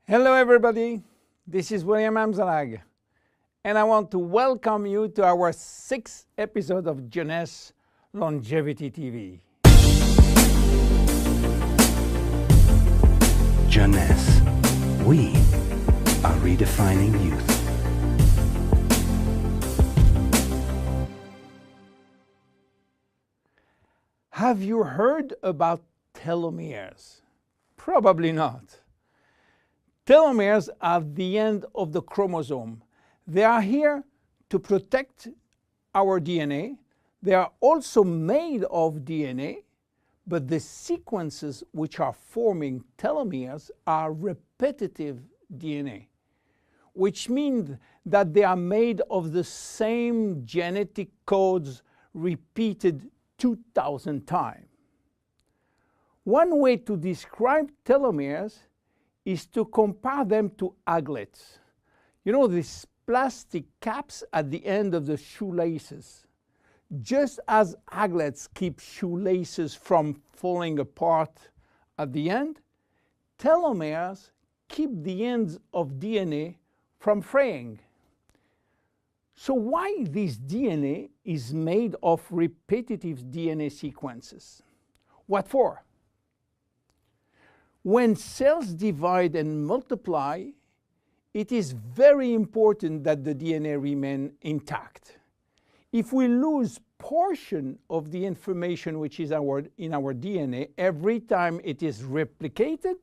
Hello everybody, this is William Amzalag, and I want to welcome you to our 6th episode of Jeunesse Longevity TV. Jeunesse, we are redefining youth. Have you heard about telomeres? Probably not. Telomeres are the end of the chromosome. They are here to protect our DNA. They are also made of DNA, but the sequences which are forming telomeres are repetitive DNA, which means that they are made of the same genetic codes repeated 2,000 times. One way to describe telomeres is to compare them to aglets. You know, these plastic caps at the end of the shoelaces. Just as aglets keep shoelaces from falling apart at the end, telomeres keep the ends of DNA from fraying. So why this DNA is made of repetitive DNA sequences? What for? When cells divide and multiply, it is very important that the DNA remain intact. If we lose portion of the information which is in our DNA every time it is replicated,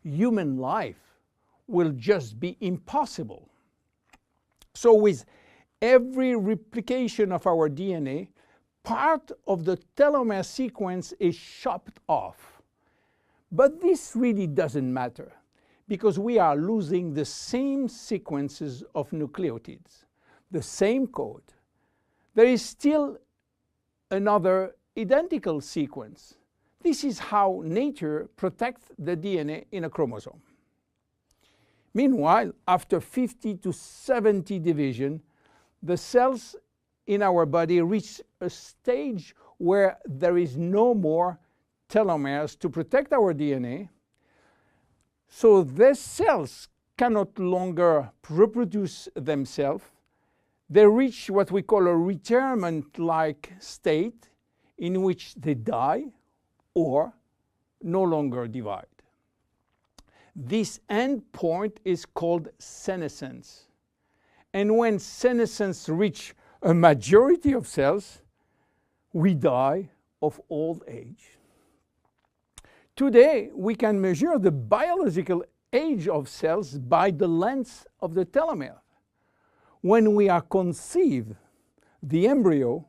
human life will just be impossible. So with every replication of our DNA, part of the telomere sequence is chopped off. But this really doesn't matter, because we are losing the same sequences of nucleotides, the same code. There is still another identical sequence. This is how nature protects the DNA in a chromosome. Meanwhile, after 50 to 70 division, the cells in our body reach a stage where there is no more telomeres to protect our DNA, so these cells cannot longer reproduce themselves. They reach what we call a retirement-like state in which they die or no longer divide. This end point is called senescence. And when senescence reaches a majority of cells, we die of old age. Today, we can measure the biological age of cells by the length of the telomere. When we are conceived, the embryo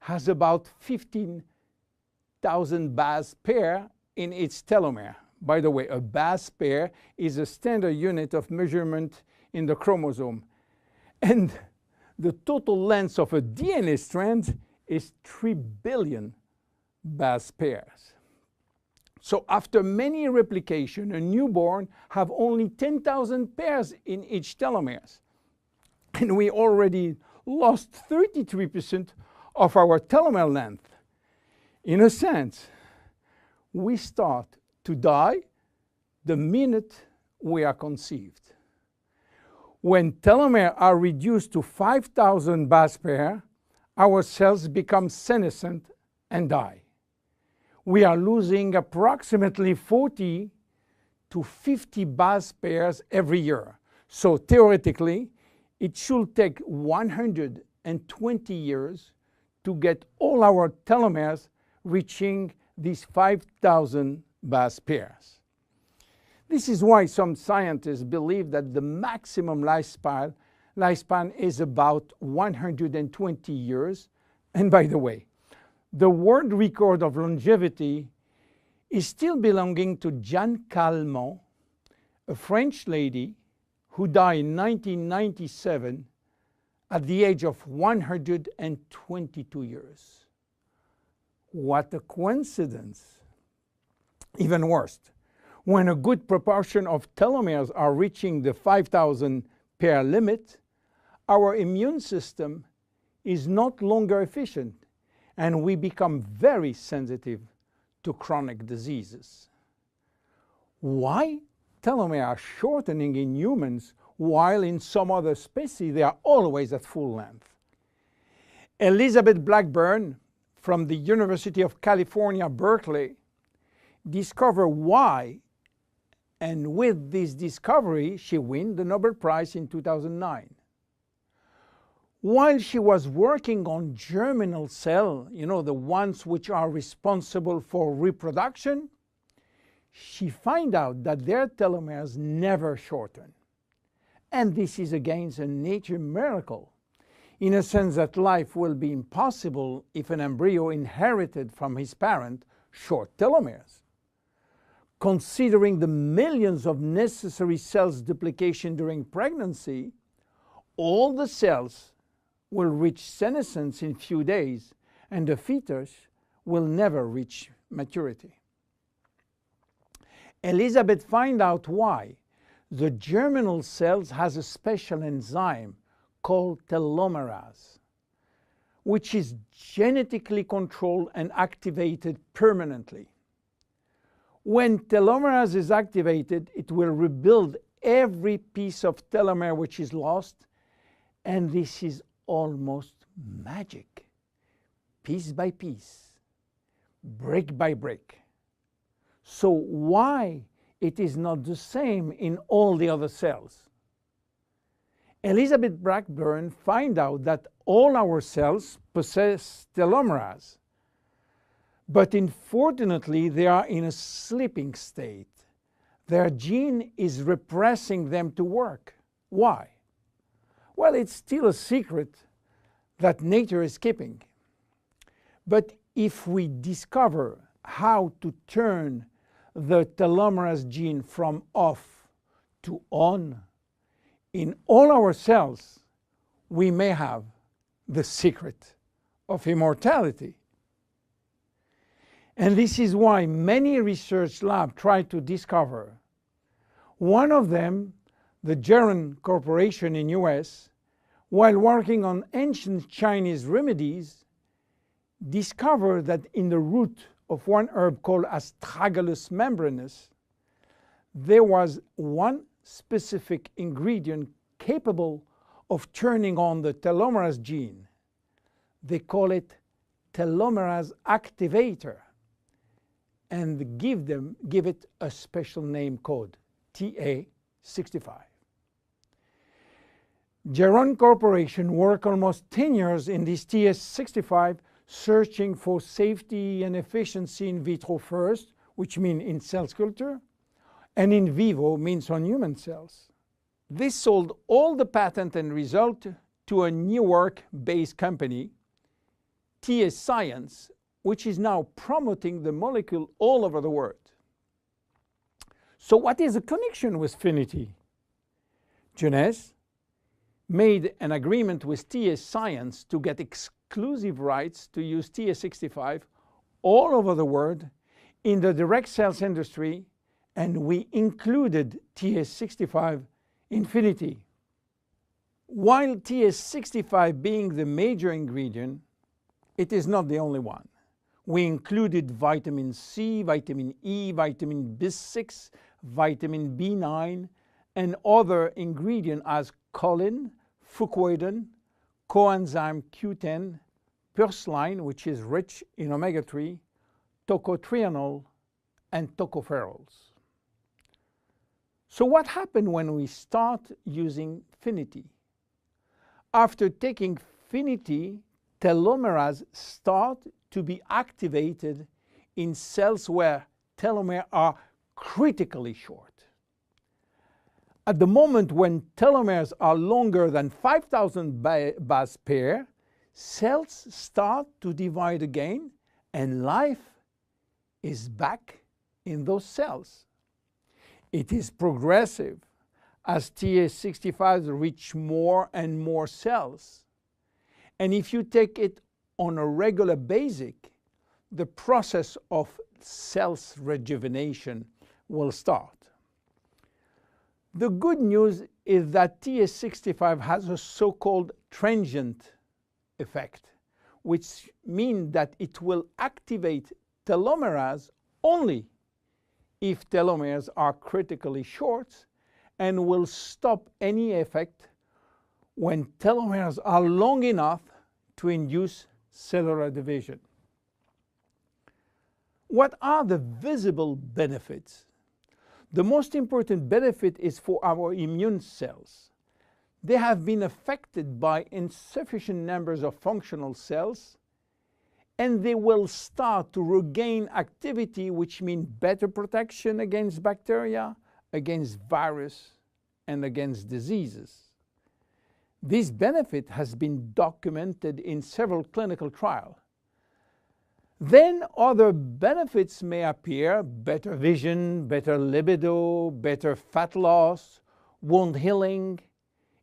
has about 15,000 base pair in its telomere. By the way, a base pair is a standard unit of measurement in the chromosome. And the total length of a DNA strand is 3 billion base pairs. So after many replications, a newborn have only 10,000 pairs in each telomeres. And we already lost 33% of our telomere length. In a sense, we start to die the minute we are conceived. When telomeres are reduced to 5,000 base pairs, our cells become senescent and die. We are losing approximately 40 to 50 base pairs every year. So theoretically, it should take 120 years to get all our telomeres reaching these 5,000 base pairs. This is why some scientists believe that the maximum lifespan is about 120 years. And by the way, the world record of longevity is still belonging to Jeanne Calment, a French lady who died in 1997 at the age of 122 years. What a coincidence! Even worse, when a good proportion of telomeres are reaching the 5,000 pair limit, our immune system is not longer efficient, and we become very sensitive to chronic diseases. Why telomeres are shortening in humans, while in some other species they are always at full length. Elizabeth Blackburn from the University of California, Berkeley, discovered why, and with this discovery she won the Nobel Prize in 2009. While she was working on germinal cells, the ones which are responsible for reproduction, she found out that their telomeres never shorten. And this is again a nature miracle, in a sense that life will be impossible if an embryo inherited from his parent short telomeres. Considering the millions of necessary cells duplication during pregnancy, all the cells will reach senescence in few days, and the fetus will never reach maturity. Elizabeth found out why. The germinal cells has a special enzyme called telomerase, which is genetically controlled and activated permanently. When telomerase is activated, it will rebuild every piece of telomere which is lost, and this is almost magic. Piece by piece, brick by brick. So why it is not the same in all the other cells? Elizabeth Blackburn found out that all our cells possess telomerase, but unfortunately they are in a sleeping state. Their gene is repressing them to work. Why? Well, it's still a secret that nature is keeping. But if we discover how to turn the telomerase gene from off to on in all our cells, we may have the secret of immortality. And this is why many research labs try to discover. One of them, the Jeunesse Corporation in US, while working on ancient Chinese remedies, discovered that in the root of one herb called Astragalus membranus, there was one specific ingredient capable of turning on the telomerase gene. They call it telomerase activator, and give it a special name code, TA65. Jeunesse Corporation worked almost 10 years in this TA65, searching for safety and efficiency in vitro first, which means in cell culture, and in vivo means on human cells. This sold all the patent and result to a New York-based company, TA Science, which is now promoting the molecule all over the world. So what is the connection with Finity? Jeunesse made an agreement with TA Science to get exclusive rights to use TA65 all over the world in the direct sales industry, and we included TA65 in Finity. While TA65 being the major ingredient, it is not the only one. We included vitamin C, vitamin E, vitamin B6, vitamin B9, and other ingredients as choline, fucoidin, coenzyme Q10, purslane, which is rich in omega-3, tocotrienol, and tocopherols. So what happened when we start using Finity? After taking Finity, telomerase start to be activated in cells where telomeres are critically short. At the moment when telomeres are longer than 5,000 base pair, cells start to divide again, and life is back in those cells. It is progressive as TA65 reach more and more cells. And if you take it on a regular basis, the process of cells rejuvenation will start. The good news is that TA65 has a so-called transient effect, which means that it will activate telomerase only if telomeres are critically short and will stop any effect when telomeres are long enough to induce cellular division. What are the visible benefits? The most important benefit is for our immune cells. They have been affected by insufficient numbers of functional cells, and they will start to regain activity, which means better protection against bacteria, against virus, and against diseases. This benefit has been documented in several clinical trials. Then other benefits may appear: better vision, better libido, better fat loss, wound healing,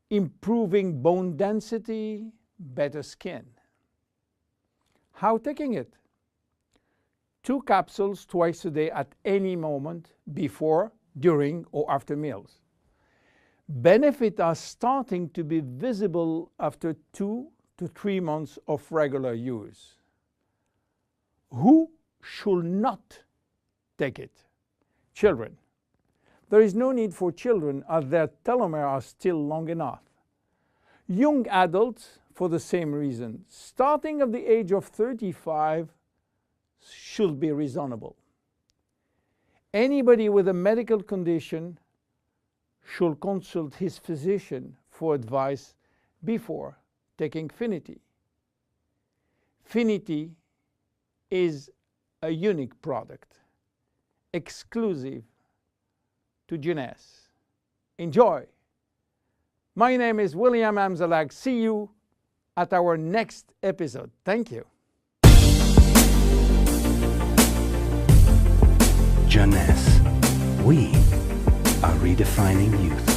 improving bone density, better skin. How taking it? 2 capsules twice a day at any moment, before, during, or after meals. Benefits are starting to be visible after 2 to 3 months of regular use. Who should not take it? Children. There is no need for children, as their telomeres are still long enough. Young adults, for the same reason, starting at the age of 35, should be reasonable. Anybody with a medical condition should consult his physician for advice before taking Finiti. Finiti is a unique product, exclusive to Jeunesse. Enjoy! My name is William Amzalag. See you at our next episode. Thank you. Jeunesse. We are redefining youth.